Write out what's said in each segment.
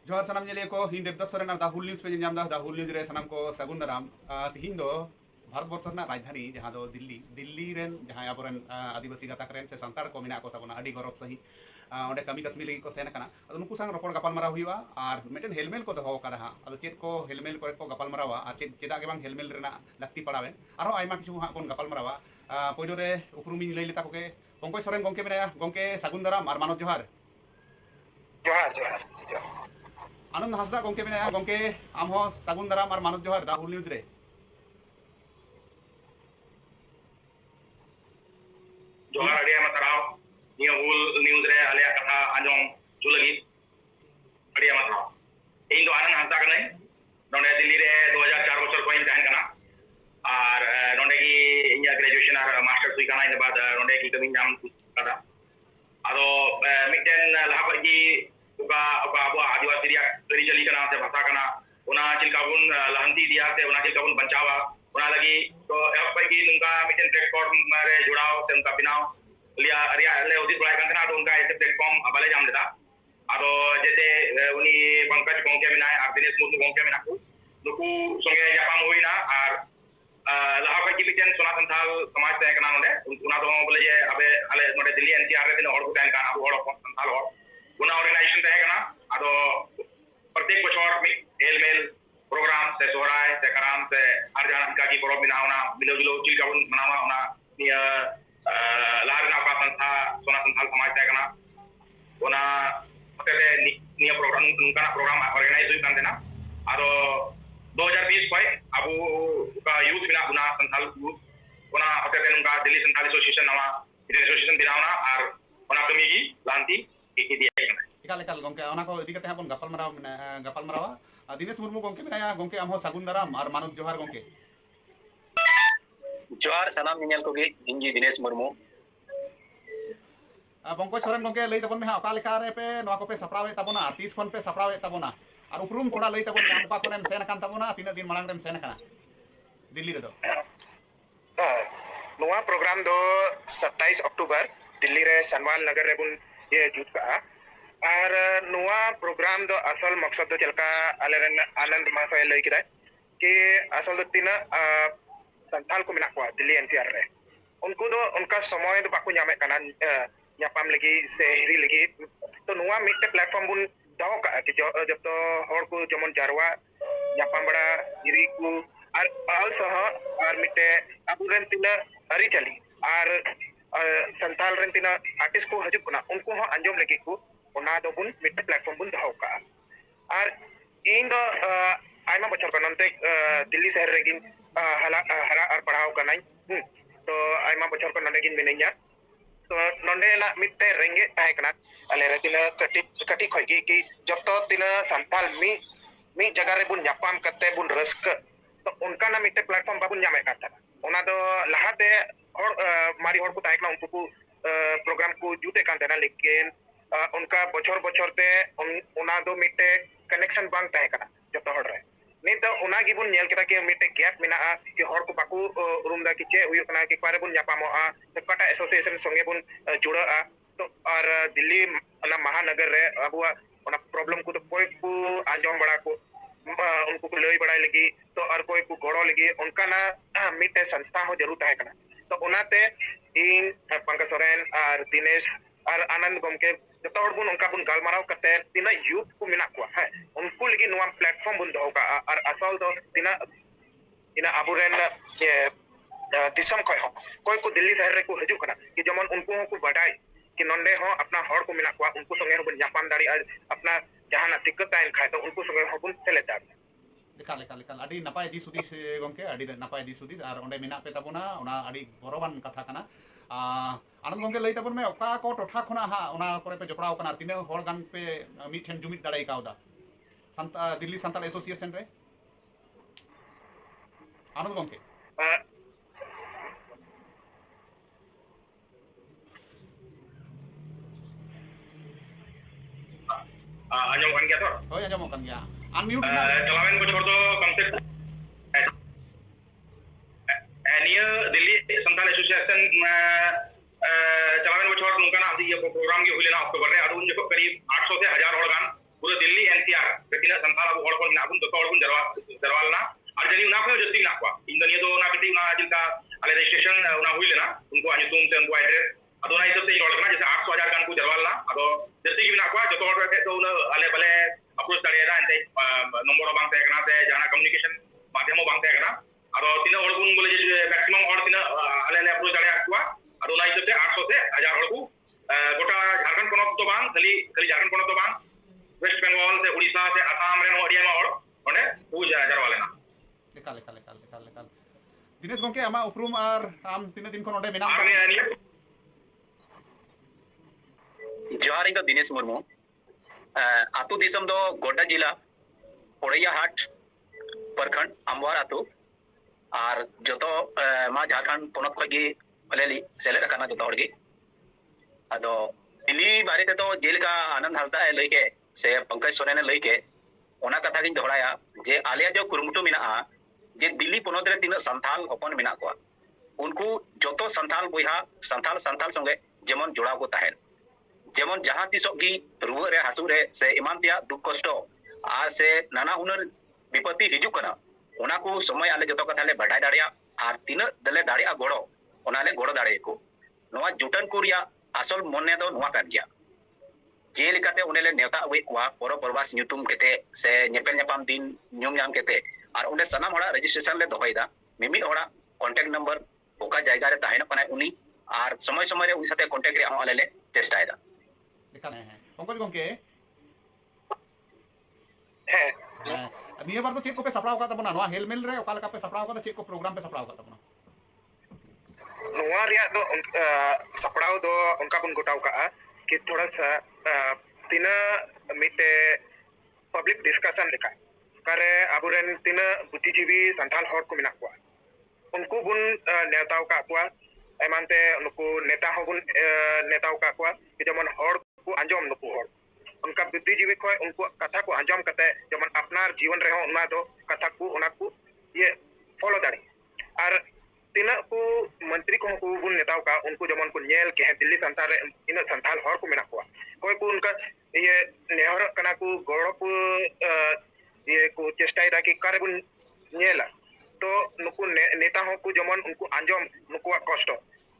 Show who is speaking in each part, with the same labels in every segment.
Speaker 1: जोहार सनम ñelia ko hin Devdas Soren दा हुल news पे ñam दा हुल न्यूज रे सनम को सगुन दाराम तिहिन दो भारत वर्ष रना राजधानी जहां दो दिल्ली दिल्ली रेन जहां आबोरेन आदिवासी गाताक रेन से संतार को मेना को ताबोना अडी गौरव सही ओंडे कमी कसमी लगी को सेन कना अदो नुकु संग रोपड़ गपाल माराव हुआ और मेटन हेलमेल को दोहो कदा हां अदो चेत को हेलमेल को गपाल मारावा और चेदा के बांग हेलमेल रेना लक्ति पड़ावेन आरो आयमा किछु हां बोन गपाल मारावा पयलो रे उपरुमिन लई लेता कोके पंकज सोरेन गंके मेनाया गंके सगुन दाराम और मानव जोहार
Speaker 2: जोहार जोहार जोहार
Speaker 1: आनंद हासदा गंके मेनाया गंके आमहो सगुन दाराम और मानव जोहार दा हुल न्यूज रे
Speaker 2: जोहार अड़ी मतराव निया हुल न्यूज रे आलिया कथा आंजोम चु लगी अड़ी मतराव इन दो आनंद हासदा कने नोंडे दिल्ली रे 2004 बछर को इन तहन कना और नोंडे की इया ग्रेजुएशन और मास्टर्स हुई कना इन बाद नोंडे की कमी नाम कदा आदो मिटन लाहा की उका उका अबो आदिवासी रिया करी चली कना से भाषा कना उना चिलकाबुन लहंती दिया से उना चिलकाबुन बचावा उना लगी तो एप पर की उनका मिटन प्लेटफॉर्म रे जुड़ाव से उनका बिनाव लिया रिया ले उदित बड़ा कंतना तो उनका ऐसे प्लेटफॉर्म अबले जाम देता आदो जैसे उनी पंकज गोंके बिनाय और दिनेश मुर्मू गोंके बिना को नुकु संगे जापाम हुई ना और लाहा पर की मिटन सोना संथाल समाज तय कना नोंडे उना तो बोले जे अबे अले नोंडे दिल्ली एनसीआर रे दिन और को तय कना और संथाल और उना ऑर्गेनाइजेशन तय कना आदो प्रत्येक बछर हेलमेल प्रोग्राम से सोहराय से कराम से हर जहां का की परब बिनावना मिलो जुलो चिल काबुन मनावा उना निया लाहरना का संस्था सोना संथाल समाज तय कना उना होते निया प्रोग्राम उनका प्रोग्राम ऑर्गेनाइज हुई करते ना आरो 2020 को अबू का यूथ बिना उना संथाल यूथ उना होते उनका दिल्ली संथाल एसोसिएशन नवा एसोसिएशन बिनावना और उना कमी की लांती की दिया
Speaker 1: इकाल इकाल गंके ओना को इदी कते हाबन गपाल मारावा दिनेश मुर्मू गंके मेनाया गंके आमहो सगुन दाराम और मानव जोहार गंके
Speaker 3: जोहार सनाम नियल को गे इंजी दिनेश मुर्मू
Speaker 1: पंकज सोरेन गंके लई तबन में ओका लेका रे पे नवा को पे सपरावे तबना 30 खन पे सपरावे तबना और उपरुम थोड़ा लई तबन आम का कोनेम सेन कान तबना तीन दिन मांग रेम सेन काना दिल्ली रे दो
Speaker 2: नवा प्रोग्राम दो 27 अक्टूबर दिल्ली रे सनवाल नगर रे बुन ये जुट का और नवा प्रोग्राम दो असल मकसद दो चलका आलेरन आनंद महाशय लई किदा कि असल दो तीन संथाल को मिना को दिल्ली एनसीआर रे उनको दो उनका समय दो बाकू ᱧᱟᱢᱮ ᱠᱟᱱᱟ ᱧᱟᱯᱟᱢ ᱞᱟᱹᱜᱤᱫ ᱥᱮ ᱦᱤᱨᱤ ᱞᱟᱹᱜᱤᱫ तो ᱱᱚᱣᱟ ᱢᱤᱫᱴᱮᱱ ᱯᱞᱟᱴᱯᱷᱚᱨᱢ ᱵᱚᱱ ᱫᱚᱦᱚ ᱠᱟᱜᱼᱟ कि ᱡᱚᱛᱚ ᱦᱚᱲ ᱠᱚ ᱡᱮᱢᱚᱱ ᱡᱟᱨᱣᱟ ᱧᱟᱯᱟᱢ ᱵᱟᱲᱟ ᱦᱤᱨᱤ ᱠᱚ ᱟᱨ ᱯᱟᱦᱟᱞ ᱥᱚᱦ ᱟᱨ ᱢᱤᱫᱴᱮᱱ ᱟᱵᱚᱨᱮᱱ ᱛᱤᱱᱟᱹᱜ ᱟᱹᱨᱤᱪᱟᱹᱞᱤ ᱟᱨ संथाल रेन तीना आर्टिस्ट को हजूक कना उनको हो अंजम लगी को ओना दो बुन मिट प्लेटफॉर्म बुन दहो का और इन दो आयमा बछर कनते दिल्ली शहर रेगिन हरा और पढ़ाव कनाई तो आयमा बछर को नंदे गिन मिनैया तो नंदे ला मिट रेंगे ताहे कना अले रे तीना कटी खोगी कि जब तो तीना संथाल मी जगह रे बुन ᱧᱟᱯᱟᱢ कते बुन रस्क तो उनका ना मिट प्लेटफॉर्म बाबुन ᱧᱟᱢᱮ का था ओना दो लहाते और मारी और को ताकना उनको को प्रोग्राम को जूते कान देना लेकिन उनका बछर ते उना दो मिटे कनेक्शन बांग ताहे कना जतो हड़ रे नहीं तो उना गिबुन नेल केदा के मिटे गैप मिना कि हर को बाकू रूम दा कि चे हुई कना कि पारे बुन ᱧᱟᱯᱟᱢᱚ तो कटा एसोसिएशन संगे बुन जुड़ा तो और दिल्ली ना महानगर रे अबुआ उना प्रॉब्लम को तो कोई को आंजम बड़ा को उनको को लई बड़ा लगी तो और कोई को गड़ो लगी उनका ना मिटे संस्था हो जरूर ताहे कना तो उनाते इन पंकज सोरेन और दिनेश और आनंद गमके जतो हड़ बुन उनका बुन गालमाराव करते तिना यूथ को मिना को है उनको लगी नवा प्लेटफॉर्म बुन दो का और असल दो तिना तिना अबुरेन ये दिसम कोई को दिल्ली शहर रे को हजू कना कि जमन उनको को बडाई कि नंदे हो अपना हड़ को मिना को उनको संगे बुन जापान दाड़ी अपना जहां दिक्कत आइन खाए तो उनको संगे हो बुन चले जा
Speaker 1: लेकाल लेकाल लेकाल अड़ी नपाय दी सुदिस गंके अड़ी नपाय दी सुदिस और ओंडे मिना पे तबना ओना अड़ी गौरवान कथा कना आनंद गंके लई तबन में ओका को टोठा खना हा ओना करे पे जपड़ाव कना तिने हर गान पे मिठेन जुमित दाड़ाई कावदा दिल्ली संताल एसोसिएशन रे आनंद गंके
Speaker 2: आजम kan gया तो
Speaker 1: होय आजम kan gया अनम्यूट
Speaker 2: चलावेन को छोड़ दो कम से निया दिल्ली संताल एसोसिएशन चलावेन को छोड़ उनका ना ये प्रोग्राम के हुई लेना अक्टूबर रे और उन जो करीब 800 से 1000 और गान पूरे Delhi tiar betina santal abu hor kon nabun to hor bun jarwal na ar jani una ko jasti na kwa inda niya do na kiti una jilka ale registration una huile na unko anyu tum te unko address ado na isab te rol kana jesa 8000 kan ku jarwal na ado jasti ki na kwa joto hor te to una ale bale approach tare da ante nomor bang te kana te jana communication madhyamo bang te kana ado tina hor bun bole je maximum hor tina ale ale approach tare akwa ado na isab te 800 te 1000 hor ku गोटा झारखंड पोनत तो बांग खाली झारखंड पोनत तो बांग waste Bengal से उड़ीसा से आसाम रे हरिया में और ओंडे उ जारवालेना
Speaker 1: एकाल दिनेश गंके आमा उपरुम आर आम तीन दिन खन ओंडे मेना
Speaker 3: जोहार इंग दिनेश मुर्मू आतु दिसम दो गोड्डा जिला ओड़ैया हाट प्रखंड अम्बार आतु और जतो मा झारखंड पोनत खगी भलेली सेलेद काना जतो हरगी अदो दिल्ली बारे ते तो जेलका आनंद हंसदा है लइके से पंकज सोरेन ने लइके ओना कथा गिन दोहराया जे आलिया जो कुरुमुटु मिना जे दिल्ली पोनत रे तीन संथाल हपन मिना को उनको जतो संथाल बुहा संथाल संगे जेमन जोड़ा को ताहेन जेमन जहां तिसो की रुवा रे हासु रे से इमान तिया दुख कष्ट आ से नाना हुनर विपत्ति हिजु कना ओना को समय आले जतो कथा ले बडाय दाड़िया आर तीन दले दाड़िया गोड़ो ओना ले गोड़ो दाड़े को नोआ जुटन कुरिया आसल मने दो नोआ कान गया जेलिकाते उनेले नेवता अवे कोआ परो परवास न्यूटुम केते से नेपेल नेपाम दिन न्यूम नाम केते और उन्हें सनाम हड़ा रजिस्ट्रेशन ले दोहैदा मिमी हड़ा कांटेक्ट नंबर ओका जायगा रे ताहेन कना उनी और समय समय रे उनी साथे कांटेक्ट रे आले ले चेष्टायदा
Speaker 1: देखा है पंकज गंके
Speaker 2: है
Speaker 1: निया बार तो चेक को पे सपड़ाव का तबना नोआ हेलमेल रे ओका लका पे सपड़ाव का चेक को प्रोग्राम पे सपड़ाव का तबना
Speaker 2: नोआ रिया दो सपड़ाव दो उनका बुन गोटाव का कि थोड़ा सा तीना मिटे पब्लिक डिस्कशन लेका करे अबुरेन तीना बुद्धिजीवी संथाल हर को मिना को उनको बुन नेताव का को एमानते उनको नेता हो बुन नेताव का को कि जमन हर को अंजम नुको हर उनका बुद्धिजीवी को उनको कथा को अंजम कते जमन अपना जीवन रहे उना दो कथा को उना को ये फॉलो दाड़ी और तीना को मंत्री को बुन नेताव का उनको जमन को नेल के दिल्ली संथाल इन संथाल हर को मिना को कोई को उनका ये नेहर कना को गौरव को ये को चेष्टा दा कि करे बुन नेला तो नुको नेता हो को जमन उनको अंजम नुको कष्ट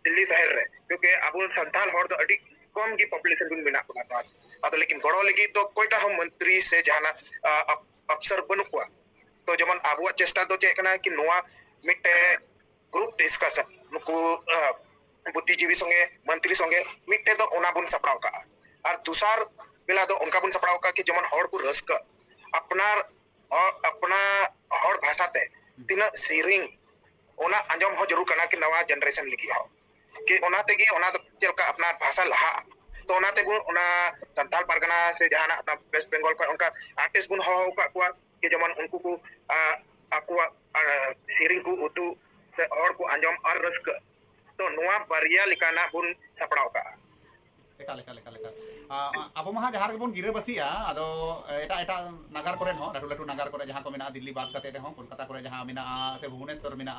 Speaker 2: दिल्ली शहर रे क्योंकि अब संथाल हर तो अडी कम की पॉपुलेशन बुन मिना को ना तो लेकिन गौरव लगी तो कोईटा हम मंत्री से जाना अफसर बनु को तो जमन आबुआ चेष्टा तो चे कना कि नोआ मिटे ग्रुप डिस्कशन नुको बुद्धिजीवी संगे मंत्री संगे मिटे तो ओना बुन सपड़ाव का और दूसर बेला तो उनका बुन सपड़ाव का कि जमन हर को रस्क अपना हर भाषा ते तीन सीरिंग ओना अंजम हो जरूर करना कि नवा जनरेशन लगी हो कि ओना ते कि ओना तो चलका अपना भाषा लहा तो ओना ते बुन ओना संथाल परगना से जहां अपना वेस्ट बंगाल का उनका आर्टिस्ट बुन हो का कि जमन उनको को आपको सीरिंग को उतु से और को अंजम और रस्क तो नोआ बरिया लिकाना बुन सपड़ाव का
Speaker 1: अब महा जहां बन गिरे बसिया अदो एटा नगर करे हो लाटू नगर करे जहां को मिना दिल्ली बात कते हो कोलकाता करे जहां मिना से भुवनेश्वर मिना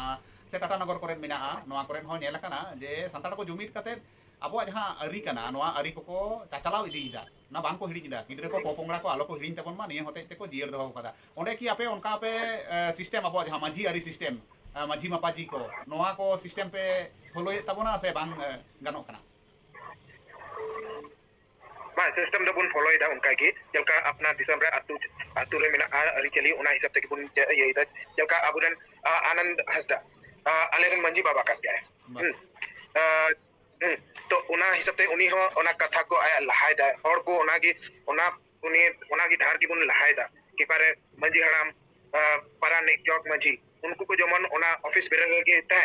Speaker 1: से टाटा नगर करे मिना नोआ करे हो नेल कना जे संताड़ को जुमित कते अब जहां अरी कना नोआ अरी को चाचलाव इदीदा ना बांग को हिड़ीदा गिद्रे को पोपोंगड़ा को आलो को हिड़ीन तबन मा निये होते को जियर दो कदा ओंडे की आपे उनका पे सिस्टम अब जहां माझी अरी सिस्टम माझी मापाजी को नोआ को सिस्टम पे फॉलो तबना से बांग गानो कना
Speaker 2: मा सिस्टम दो बुन फॉलो इदा उनका की जलका अपना दिसम रे अतु रे मिना अरी चली उना हिसाब ते बुन ये इदा जलका अबुरन आनंद हसदा आलेरन मंजी बाबा का है तो उना हिसाब ते उनी हो उना कथा को आया लहायदा और को उना की धार की बुन लहायदा कि पारे मंजी हराम पारानिक चौक मंजी उनको को जमन उना ऑफिस बेरे के ता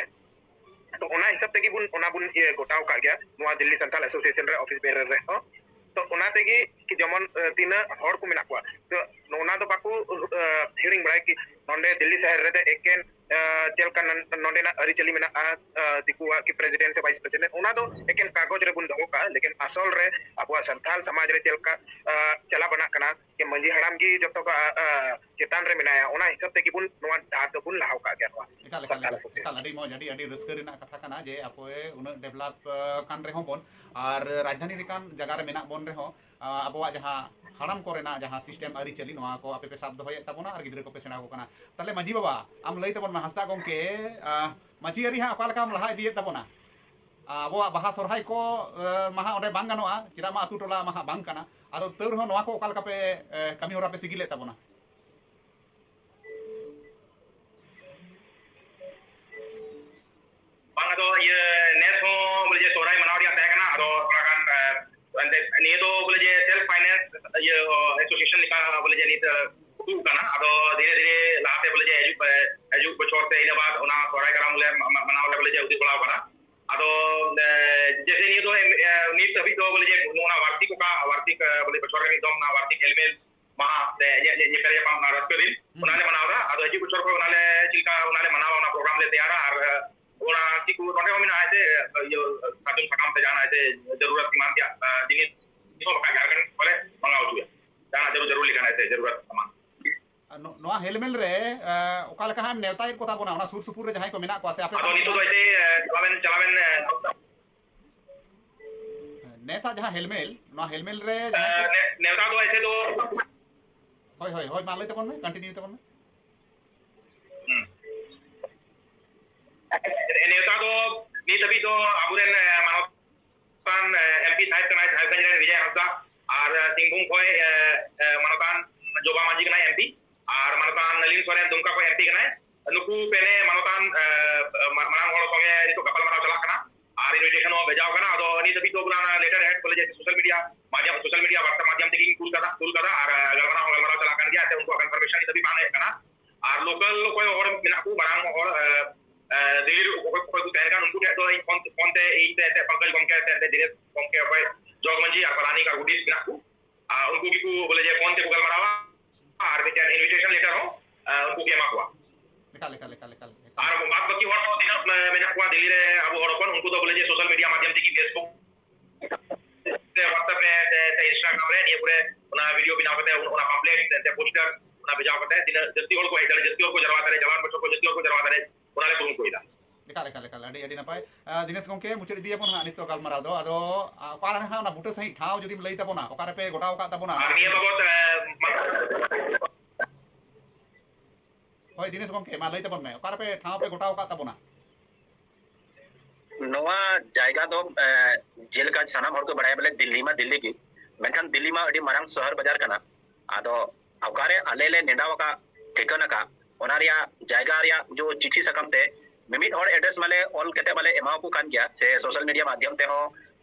Speaker 2: तो उना हिसाब ते की बुन ये गोटाव का गया नोआ दिल्ली संथाल एसोसिएशन रे ऑफिस बेरे रे हो तो उना ते की जमन तीन हर को मिना को तो नोना तो बाकू हियरिंग बड़ाई की नोंडे दिल्ली शहर रे एकेन चलका नोंडे ना अरी चली मिना दिकुआ की प्रेसिडेंट से वाइस प्रेसिडेंट उना तो एकेन कागज रे बुन दो का लेकिन असल रे अबवा संथाल समाज रे चलका चला बना कना के मंजी हराम की जब तो चेतान रे मिनाया उना हिसाब ते की बुन नोआ धार तो बुन लाहाव का गया
Speaker 1: एकाल अडी मौज अडी रस्क रेना कथा कना जे अपोए उन डेवलप कान रे हो बोन और राजधानी रिकान जगह रे मेना बोन रे हो अबवा जहाँ हाड़ाम कोरेना जहाँ सिस्टम आरी चली नवा को आपे पे साब दोहये तबोना और गिद्रे को पे सेना को कना तले माजी बाबा आम लई तबन मा हस्ता गोंके माजी आरी हा अकाल काम लहा दिए तबोना अबवा बाहा सरहाय को माहा ओंडे बांग गानोआ चिदा मा अतु टोला माहा बांग काना आदो तौर हो नवा को अकाल का पे कमी होरा पे सिगिले तबोना
Speaker 2: bang ado ye net ho boleh je sorai manaw dia teh kana ado kan ante ni do boleh je self finance ye association lika boleh je ni tu kana ado dhire dhire lahate boleh je eju bachor te ina baad ona sorai kara mule manaw le boleh je uti pulaw kana ado जैसे नहीं तो NEET अभी तो बोले जे ना वार्षिक का वार्षिक बोले बचोर का निदम ना वार्षिक एलमेल महा ये करे पाम ना रस्ते दिन उन्होंने मनावरा अदो जी बचोर को उन्होंने चिलका उन्होंने मनावा ना प्रोग्राम ले तैयार और उना चिकू रोटे को मिना आते यो काटून काम पे जाना आते जरूरत की मानती जिनिस तो बका झारखंड बोले मंगाओ छुया जाना जरूर लिखाना आते जरूरत सामान
Speaker 1: नोआ हेलमेल रे ओका लेका हम नेवता ir को ताबोना ओना सुर सुपुर रे जहां को मेना को से आपे
Speaker 2: अदो नितो तो इते चलावेन
Speaker 1: नेसा जहां हेलमेल नोआ हेलमेल रे
Speaker 2: नेवता तो ऐसे तो
Speaker 1: होय होय होय मान ले तबन में कंटिन्यू तबन में
Speaker 2: नेवता तो नी तभी तो आबुरेन मानवतान एमपी साहिब कनाय साहिबगंज रे विजय हंसदा और सिंहभूम खोय मानवतान जोबा मांझी कनाय एमपी और मानवतान नलिन सोरेन दुमका को एमपी कनाय नुकु पेने मानवतान मांग होड़ संगे नितो गपल मानाव चला कना और इनविटेशन हो भेजाव कना अदो नी तभी तो पुराना लेटर हेड बोले जे सोशल मीडिया वार्ता माध्यम ते कुल कदा और गलमनाव चला कर दिया ते उनको कंफर्मेशन नी तभी माने कना और लोकल कोई और बिना को बरांग और दिल्ली को तहन का उनको तो फोन ते पंकज गमके ते दिनेश गमके ओय जोग मंजी और पलानी का गुडीस बिना को उनको की को बोले जे फोन ते गूगल मरावा और विच इनविटेशन लेटर हो उनको के माकवा
Speaker 1: निकाल
Speaker 2: और बात बाकी और दिन मेना को दिल्ली रे अब और उनको तो बोले जे सोशल मीडिया माध्यम से की फेसबुक ते व्हाट्सएप रे ते इंस्टाग्राम रे ये पूरे उना वीडियो बिना करते उना पैम्पलेट ते पोस्टर उना भेजा करते दिन जस्ती और को हेडर जस्ती और को जरवा करे जवान बच्चों को जस्ती और को जरवा करे उना ले पुरुन कोइदा
Speaker 1: निकाल अडी नपाय दिनेश गमके मुचर दिए पन नितो गालमाराव दो अदो ओकारा हा ना बुटे सही ठाव जदिम लई तबोना ओकारे पे गोटाव का तबोना
Speaker 2: और ये बाबत
Speaker 1: होय दिनेश गमके मा लई तबन में ओकारे पे ठाव पे गोटाव का तबोना
Speaker 3: नोआ जायगा दो जेलका सानाम हर को बड़ाय बले दिल्ली की मेनखान दिल्ली मा अडी मारांग शहर बाजार कना आदो अवकारे आलेले नेडाव का ठिकाना का ओना रिया जायगा रिया जो चिट्ठी सकम ते मिमिट और एड्रेस माले ऑल केते माले एमाव को कान गया से सोशल मीडिया माध्यम ते हो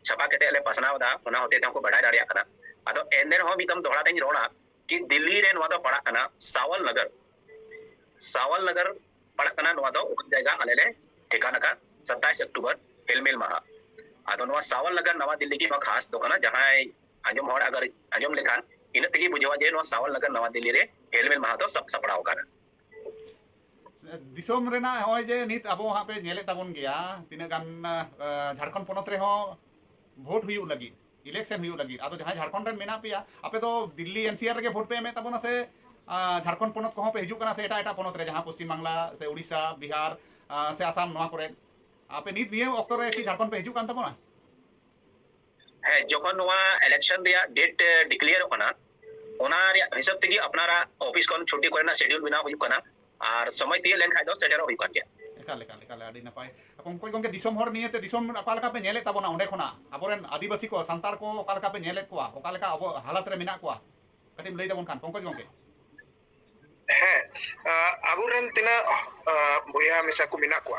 Speaker 3: छपा केते ले पसनाव दा ओना होते ते को बड़ाय दाड़िया कना आदो एनदेर हो मितम दोहरा तें रोना कि दिल्ली रे नोआ दो पड़ा कना सावल नगर पड़ा कना नोआ दो उक जायगा आलेले ठिकाना का 27 अक्टूबर हेलमेल माहा आदो नोआ सावल नगर नवा दिल्ली की खास दो कना जहां आंजम होड़ अगर आंजम लेखान इन तगी बुझवा जे नोआ सावल नगर नवा दिल्ली रे हेलमेल माहा तो सब सपड़ाव कना
Speaker 1: दिसोम रेना होय जे नित अबो हा पे नेले ताबन गया तिना गान झारखंड पोनत रे हो वोट हुयु लगी इलेक्शन हुयु लगी आदो जहां झारखंड रे मेना पिया आपे तो दिल्ली एनसीआर रे वोट पे में ताबन से झारखंड पोनत को पे हिजु कना से एटा पोनत रे जहां पश्चिम बांग्ला से उड़ीसा बिहार से आसाम नवा करे आपे नित निये ऑक्टो रे की झारखंड पे हिजु कान ताबना
Speaker 3: है जखन नोआ इलेक्शन रिया डेट डिक्लेयर होना ओना रिया हिसाब तेगी अपनारा ऑफिस कोन छुट्टी करना शेड्यूल बिना हुयु कना और समय दिए लेन खाय दो सेटर हुई कान गया
Speaker 1: एकाल अडी नपाय कोई गंगे दिसोम हर नियते दिसोम अकालका पे नेले ताबना ओंडे खोना अबोरेन आदिवासी को संताल को अकालका पे नेले को अकालका अब हालत रे मिना को कटिम लई ताबन खान पंकज गंगे
Speaker 2: है आबुरेन तिना भैया मिसा को मिना को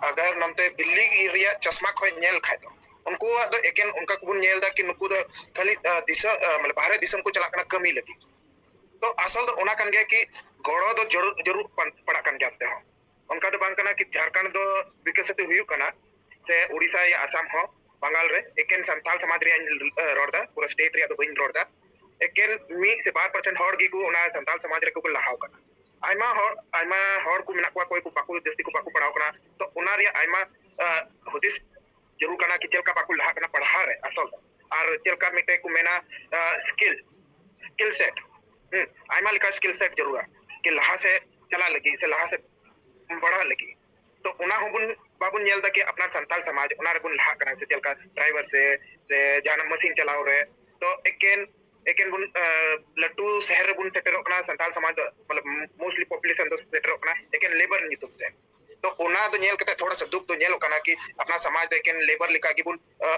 Speaker 2: अगर नमते दिल्ली एरिया चश्मा खोय नेल खाय दो उनको दो एकेन उनका कुबुन नेल दा कि नुकु दो खाली दिशा मतलब बाहर दिसम को चला कना कमी लगी तो असल दो ओना कन गया कि गड़ो दो जरूर पड़ा कन जाते हो उनका तो बांग कना कि झारखंड दो विकसित हुई कना से उड़ीसा या आसाम हो बंगाल रे एकेन संताल समाज रे रोडदा पूरा स्टेट रे दो बिन रोडदा एकेन मी से 5% हॉर गी को ओना संताल समाज रे को लहाव कना आइमा हॉर को मिना कोई को पाकु जस्ती को पाकु पढ़ाव कना तो ओना रे आइमा हुदिस जरूर कना कि चलका पाकु लहा कना पढ़ा रे असल और चलका मिटे को मेना स्किल सेट आइमा लिखा स्किल सेट जरूर कि लहा से चला लगी से लहा से बढ़ा लगी तो उना होबुन बाबुन नेल दा कि अपना संताल समाज उना रे बुन लहा कना से चलका ड्राइवर से जान मशीन चलाओ रे तो एकेन बुन लटू शहर बुन सेटरों कना संताल समाज दो मतलब मोस्टली पॉपुलेशन दो सेटरों कना एकेन लेबर नितुम ते तो ओना दो नेल कते थोड़ा सा दुख तो नेलो कना कि अपना समाज दो एकेन लेबर लिका की बुन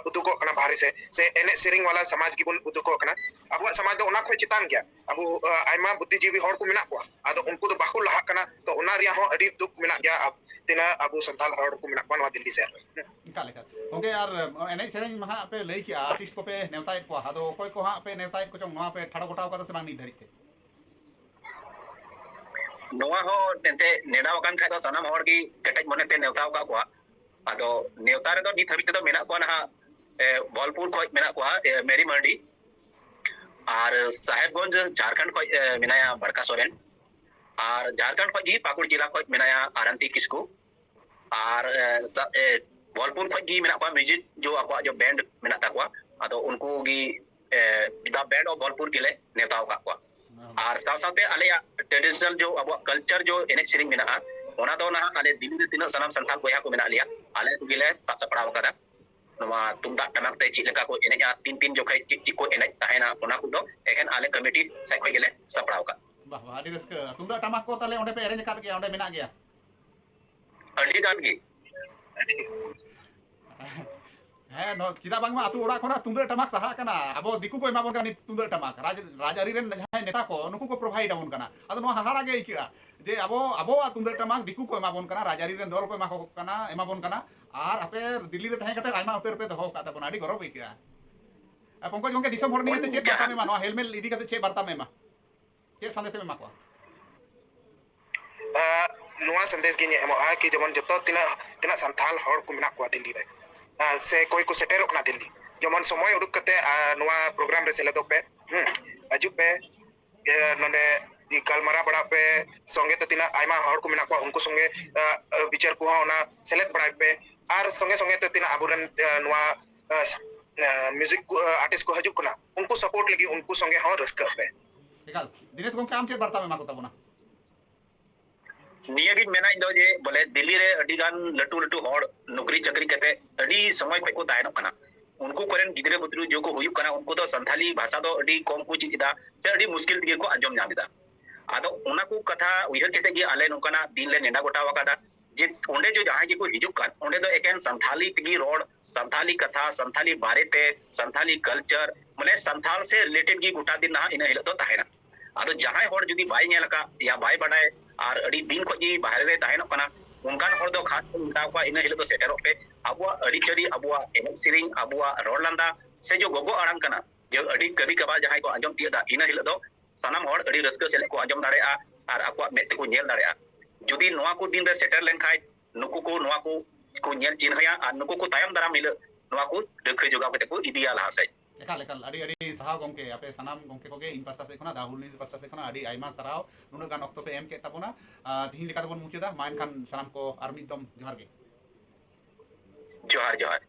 Speaker 2: उदुको कना भारी से एने सिरिंग वाला समाज की बुन उदुको कना अब समाज दो ओना खो चितान गया अब आयमा बुद्धिजीवी हर को मिना को आदो उनको तो बाकु लहा कना तो ओना रिया हो अडी दुख मिना गया अब तिना अब संताल हर को मिना को दिल्ली से
Speaker 1: इनका लेकर ओके यार एने सेरेंग महा पे लई किया आर्टिस्ट को पे नेवताय को आदो कोई को हा पे नेवताय को चोंग नोआ पे ठाड़ो गोटाव का से बांग नी धरिते
Speaker 3: नोआ हो तेंते नेडाव कान खाय दो सनाम हर की केटेज मने ते नेवताव का को आदो नेवता रे दो नी धरिते दो मेना को ना बॉलपुर को मेना को मेरी मर्डी और साहेबगंज झारखंड को मेनाया बड़का सोरेन और झारखंड को जी पाकुड़ जिला को मेनाया आरंती किस्कू और बॉलपुर को जी मेना को म्यूजिक जो आपको जो बैंड मेना ताकवा आदो उनको गी द बैंड ऑफ बॉलपुर के ले नेताओं का को और साथ-साथ आले ट्रेडिशनल जो अब कल्चर जो एने सिरिंग मेना ओना दो ना आले दिल्ली तीन सनाम संथाल को या को मेना लिया आले तो गिले सपड़ाव कदा नवा तुमदा टमाक ते चिलेका को एने तीन जो खाई चिक को एने ताहेना ओना को दो एकेन आले कमिटी साइ को गिले सपड़ाव का
Speaker 1: वाह वाह आदि रस्क तुमदा टमाक को ताले ओंडे पे अरेंज कर गया ओंडे मेना गया
Speaker 3: अड़ी गान गी
Speaker 1: है नो चिदा बांग मा अतु ओड़ा कोना तुंदा टमाक सहा कना अबो दिकु को एमा बोन कनी तुंदा टमाक राजारी रेन जहां नेता को नुकु को प्रोवाइड आबोन कना अदो नो हाहारा गे इकिया जे अबो तुंदा टमाक दिकु को एमा बोन कना राजारी रेन दल को एमा को कना एमा बोन कना आर अपे दिल्ली रे तहे कते आयमा उतर पे दहो का तबन आडी गरब इकिया पंकज गंगे दिसम हर नियते चेक बार्ता में मा नो हेलमेट इदी कते चेक बार्ता में मा के संदेश में मा को
Speaker 2: नुआ संदेश गिनी एमो आ कि जमन जतो तिना संथाल हर को मिना को दिल्ली रे से कोई को सेटेरो कना दिल्ली जमन समय उडुक कते नुआ प्रोग्राम रे सेलेदो पे अजु पे नने इ गलमारा बड़ा पे संगे तो तिना आयमा हर को मिना को उनको संगे विचार को ओना सेलेक्ट बड़ा पे आर संगे तो तिना आबुरन नुआ म्यूजिक आर्टिस्ट को हजु कना उनको सपोर्ट लगी उनको संगे हो रस्क पे
Speaker 1: एकाल दिनेश गंगे आम चेक बार्ता में मा को तबना
Speaker 3: निया गी मेना दो जे बोले दिल्ली रे अडी गान लटू लटू हड़ नौकरी चाकरी कते अडी समय पे को तायनो कना उनको करेन गिदरे बुद्रु जो को हुयु कना उनको तो संथाली भाषा दो अडी कम को चिदा से अडी मुश्किल दिगे को आजम नामिदा आदो उना को कथा उहर केते गी आले नोकना दिन ले नेडा गोटा वकादा जे ओंडे जो जहां के को हिजुक कान ओंडे दो एकेन संथाली तिगी रोड संथाली कथा संथाली बारे पे संथाली कल्चर माने संथाल से रिलेटेड गी गोटा दिन ना इन हिलो तो ताहेना आदो जहां हड़ जुदी बाय नेल का या बाय बडाय और अड़ी दिन को जी बाहर रे ताहेनो कना उनकान हड़ दो खास मिटाव का इन हिलो तो सेटेरो पे अबुआ अड़ी चड़ी अबुआ एने सिरिंग अबुआ रोड लंदा से जो गोगो आराम कना जो अड़ी कभी कबार जहां को आजम तियदा इन हिलो दो सनाम हड़ अड़ी रस्क सेले को आजम दाड़ेआ और अकवा मेते को नेल दाड़ेआ जुदी नोआ को दिन रे सेटर लेन खाय नुकु को नोआ को नेल चिन्हया और नुकु को तायम दाराम हिलो नोआ को देखै जोगा कते को इदिया लाहा से
Speaker 1: एकाल एकाल अड़ी अड़ी सहाव गंगे आपे सनाम गंगे को गे इन पास्ता से खना दाहुल न्यूज़ पास्ता से खना अड़ी आयमा सराव नुना गान ऑक्टो पे एम के तबोना तिहिन लेका तबन मुचेदा मान खान सनाम को आर्मी दम जोहार गे
Speaker 3: जोहार जोहार